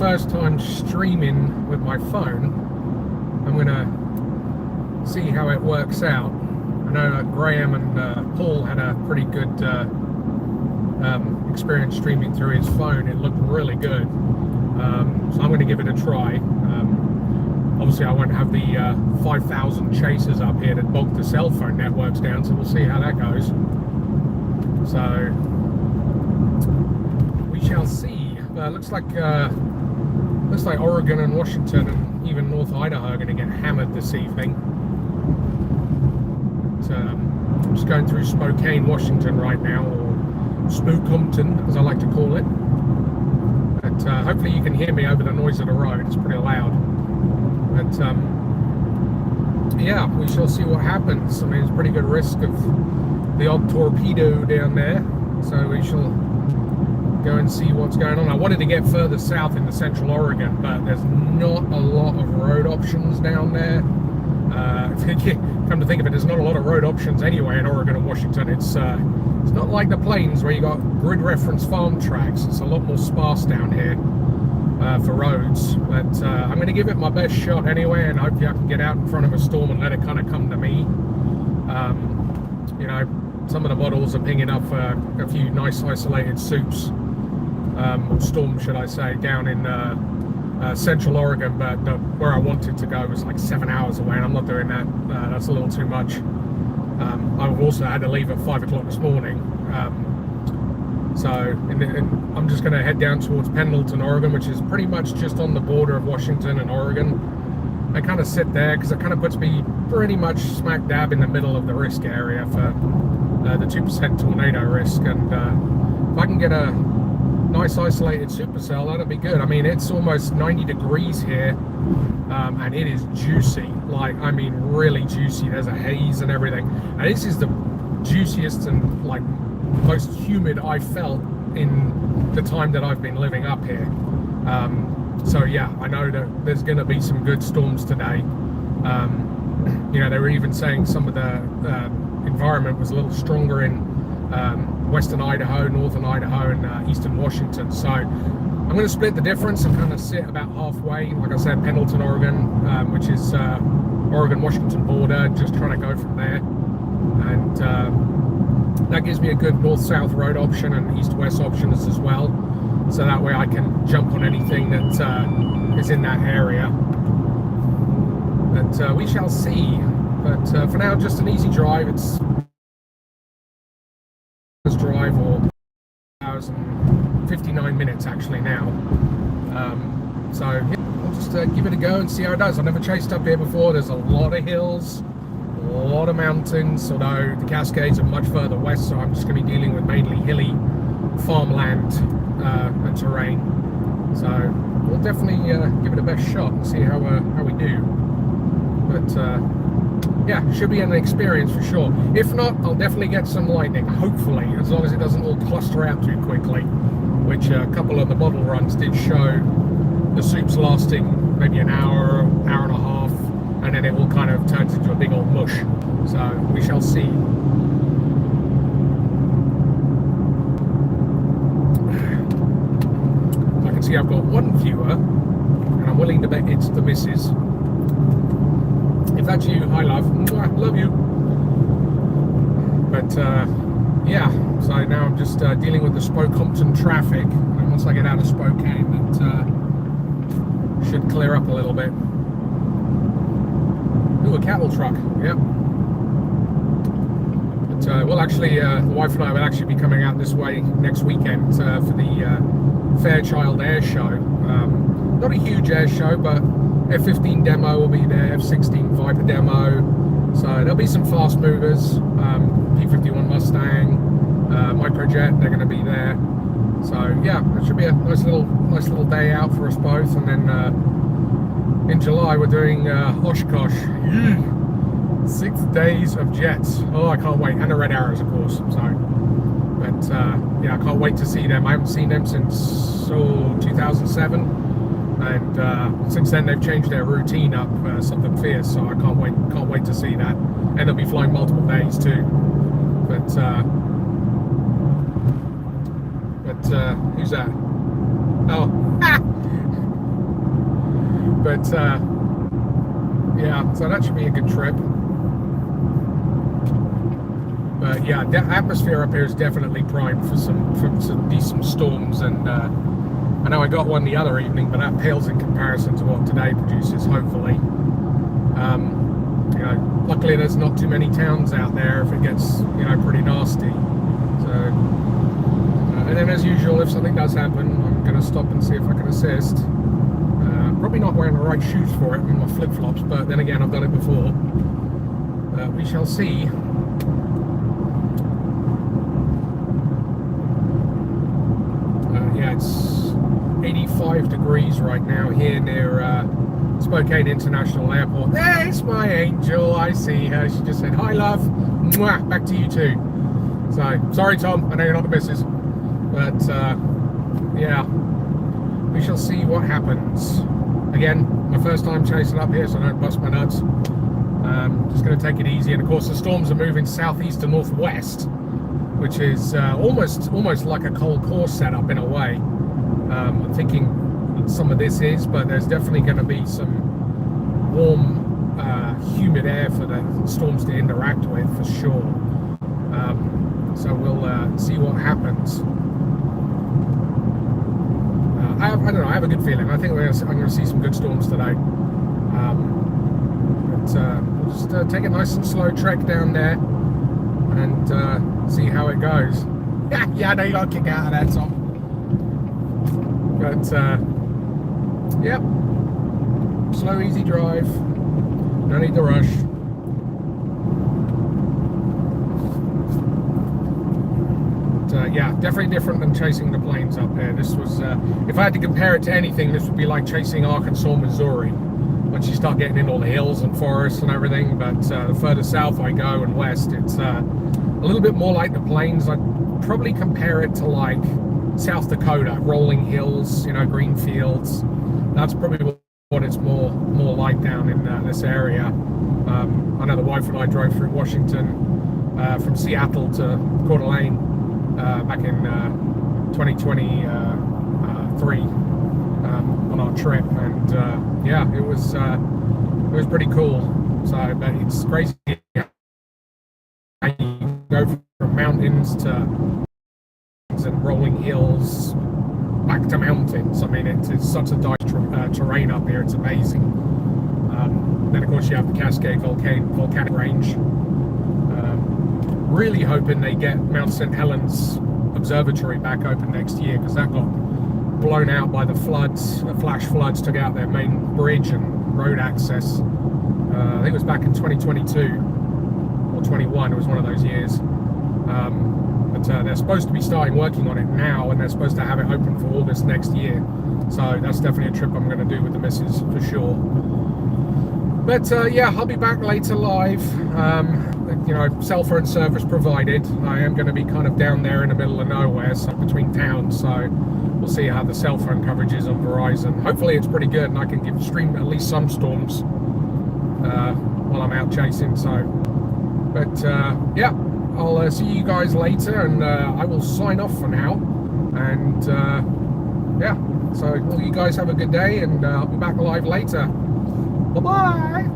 first time streaming with my phone. I'm gonna see how it works out. I know that Graham and Paul had a pretty good experience streaming through his phone. It looked really good, so I'm going to give it a try. Obviously I won't have the 5,000 chasers up here that bog the cell phone networks down, so we'll see how that goes. So we shall see. Looks like Oregon and Washington and even North Idaho are going to get hammered this evening. I'm just going through Spokane, Washington right now, or Spookumpton as I like to call it. But hopefully you can hear me over the noise of the road. It's pretty loud. But yeah, we shall see what happens. I mean, it's a pretty good risk of the odd torpedo down there, so we shall go and see what's going on. I wanted to get further south into central Oregon, but there's not a lot of road options down there. Come to think of it, there's not a lot of road options anyway in Oregon and Washington. It's not like the plains where you got grid reference farm tracks. It's a lot more sparse down here for roads. But I'm going to give it my best shot anyway, and hopefully I can get out in front of a storm and let it kind of come to me. You know, some of the models are pinging up a few nice isolated soups, or storms should I say, down in central Oregon, but where I wanted to go was like 7 hours away, and I'm not doing that. That's a little too much. I've also had to leave at 5 o'clock this morning, so I'm just going to head down towards Pendleton, Oregon, which is pretty much just on the border of Washington and Oregon. I kind of sit there because it kind of puts me pretty much smack dab in the middle of the risk area for the 2% tornado risk, and if I can get a nice isolated supercell, that'll be good. I mean, it's almost 90 degrees here, and it is juicy. Like, I mean, really juicy. There's a haze and everything, and this is the juiciest and like most humid I've felt in the time that I've been living up here. So yeah, I know that there's going to be some good storms today. You know, they were even saying some of the environment was a little stronger in western Idaho, northern Idaho, and eastern Washington. So I'm going to split the difference and kind of sit about halfway. Like I said, Pendleton, Oregon, which is Oregon-Washington border, just trying to go from there. And that gives me a good north-south road option and east-west options as well. So that way I can jump on anything that is in that area. But we shall see. But for now, just an easy drive. It's drive, or hours and 59 minutes actually now. So yeah, I'll just give it a go and see how it does. I've never chased up here before. There's a lot of hills, a lot of mountains, although the Cascades are much further west, so I'm just going to be dealing with mainly hilly farmland and terrain. So we'll definitely give it a best shot and see how we do. But yeah, should be an experience for sure. If not, I'll definitely get some lightning, hopefully, as long as it doesn't all cluster out too quickly, which a couple of the model runs did show the soups lasting maybe an hour, hour and a half, and then it all kind of turns into a big old mush. So we shall see. I can see I've got one viewer, and I'm willing to bet it's the missus. If that's you, hi love, mwah, love you. But yeah, so now I'm just dealing with the Spokane traffic, and once I get out of Spokane, it should clear up a little bit. Ooh, a cattle truck, yep. But well, actually, the wife and I will actually be coming out this way next weekend for the Fairchild Air Show. Not a huge air show, but F-15 demo will be there, F-16 Viper demo, so there'll be some fast movers, P-51 Mustang, Microjet, they're going to be there. So yeah, it should be a nice little day out for us both. And then in July we're doing Oshkosh, 6 days of jets. Oh, I can't wait, and the Red Arrows, of course. So, but yeah, I can't wait to see them. I haven't seen them since 2007. And since then they've changed their routine up something fierce, so I can't wait to see that. And they'll be flying multiple days too. But who's that? Oh, But yeah, so that should be a good trip. But yeah, the atmosphere up here is definitely primed for some decent storms, and I know I got one the other evening, but that pales in comparison to what today produces, hopefully. You know, luckily there's not too many towns out there if it gets, you know, pretty nasty. So, and then as usual, if something does happen, I'm going to stop and see if I can assist. Probably not wearing the right shoes for it, with my flip-flops, but then again, I've done it before. We shall see. Yeah, it's 85 degrees right now here near Spokane International Airport. There's my angel. I see her. She just said, "Hi, love." Mwah, back to you too. So, sorry, Tom. I know you're not the missus. But, yeah. We shall see what happens. Again, my first time chasing up here, so I don't bust my nuts. Just going to take it easy. And, of course, the storms are moving southeast to northwest, which is almost like a cold core setup in a way. I'm thinking some of this is, but there's definitely going to be some warm, humid air for the storms to interact with for sure. So we'll see what happens. I don't know. I have a good feeling. I think I'm going to see some good storms today. We'll just take a nice and slow trek down there and see how it goes. Yeah, I know you got a kick out of that, Tom. But yep, slow, easy drive. No need to rush. Yeah, definitely different than chasing the plains up here. This was, if I had to compare it to anything, this would be like chasing Arkansas, Missouri. Once you start getting into all the hills and forests and everything, but the further south I go and west, it's a little bit more like the plains. I'd probably compare it to like South Dakota, rolling hills, you know, green fields. That's probably what it's more like down in this area. I know the wife and I drove through Washington from Seattle to Coeur d'Alene back in 2023 on our trip, and yeah, it was pretty cool. So, but it's crazy how you go from mountains to and rolling hills back to mountains. I mean, it's such a diverse terrain up here. It's amazing. Then of course you have the Cascade volcanic range. Really hoping they get Mount St. Helens Observatory back open next year, because that got blown out by the floods. The flash floods took out their main bridge and road access. I think it was back in 2022 or 21. It was one of those years. But they're supposed to be starting working on it now, and they're supposed to have it open for August next year. So that's definitely a trip I'm going to do with the missus for sure. But yeah, I'll be back later live. You know, cell phone service provided. I am going to be kind of down there in the middle of nowhere, so between towns. So we'll see how the cell phone coverage is on Verizon. Hopefully it's pretty good, and I can stream at least some storms while I'm out chasing. So, but yeah, I'll see you guys later, and I will sign off for now. And yeah, so all you guys have a good day, and I'll be back live later. Bye-bye.